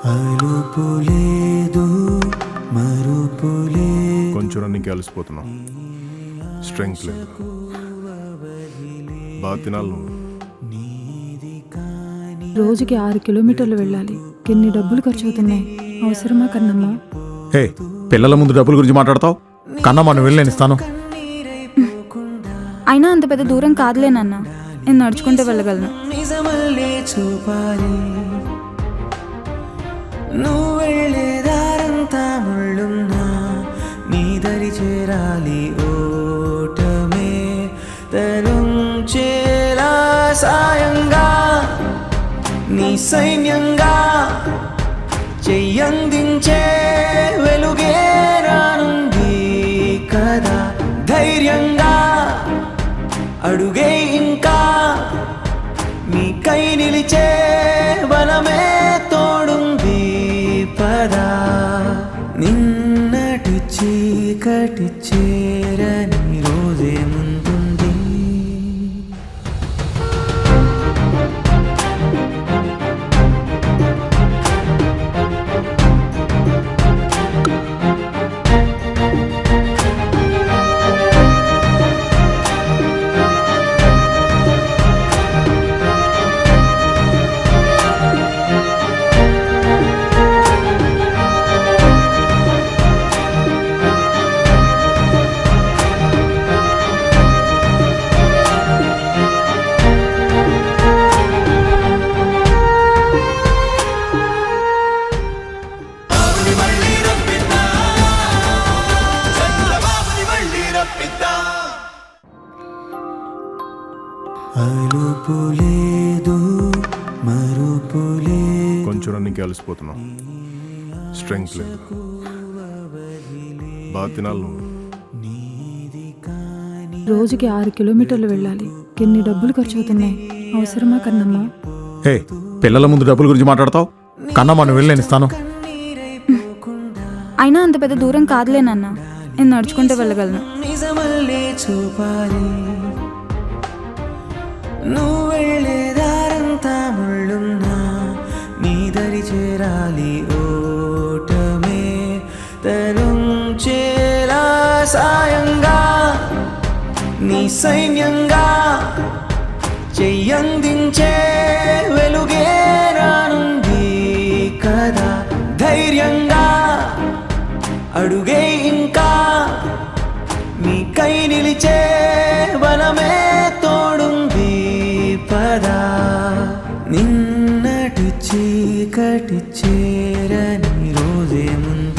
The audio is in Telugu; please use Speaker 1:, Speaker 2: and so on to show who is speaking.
Speaker 1: అలుపులేదు మరుపులే.
Speaker 2: కొంచెం రన్నింగ్కి అలసిపోతున్నాం, స్ట్రెంగ్త్ లేదు. బాగా తినాలి నువ్వు.
Speaker 3: రోజుకి 6 కిలోమీటర్లు వెళ్ళాలి. ఎన్ని డబ్బులు ఖర్చు అవుతున్నాయి? అవసరమా కన్నమ్మ?
Speaker 4: హే, పిల్లల ముందు డబ్బుల గురించి మాట్లాడతావు? కన్నమ్మ నువ్వు వెళ్ళి నేను ఇస్తాను.
Speaker 3: అయినా అంత పెద్ద దూరం కాదులే నాన్న, నేను నడుచుకుంటూ వెళ్ళగలను.
Speaker 1: నిజమల్లే చూపాలి, నువ్వు వెళ్ళే దారంతా ముళ్ళున్నా నీ దరి చేరాలి. ఓటమే తరుంచేలా సాయంగా నీ సైన్యంగా చెయ్యందించే వెలుగే రానుంది కదా. ధైర్యంగా అడుగే ఇంకా మీ కై నిలిచే బలమే తోడుంది పదా. నిన్నటి చీకటి చేరని రోజే ముందుంది. అలుపులేదు మరుపులే.
Speaker 2: కొంచెం రన్నింగ్కి అలసిపోతున్నాం, స్ట్రెంగ్త్ లేదు. బాగా తినాలి నువ్వు.
Speaker 3: రోజుకి 6 కిలోమీటర్లు వెళ్ళాలి. ఎన్ని డబ్బులు ఖర్చు అవుతున్నాయి? అవసరమా కన్నమ్మ?
Speaker 4: హే, పిల్లల ముందు డబ్బుల గురించి మాట్లాడతావు? కన్నమ్మ నువ్వు వెళ్ళి నేను ఇస్తాను.
Speaker 3: అయినా అంత పెద్ద దూరం కాదులే నాన్న, నేను నడుచుకుంటూ వెళ్ళగలను.
Speaker 1: నిజమల్లే చూపాలి, నువ్వు వెళ్ళే దారంతా ముళ్ళున్నా నీ దరి చేరాలి. ఓటమే తరుంచేలా సాయంగా నీ సైన్యంగా చెయ్యందించే వెలుగే రానుంది కదా. ధైర్యంగా అడుగే ఇంకా మీ కై నిలిచే బలమే తోడుంది పదా. నిన్నటి చీకటి చేరని రోజే ముందు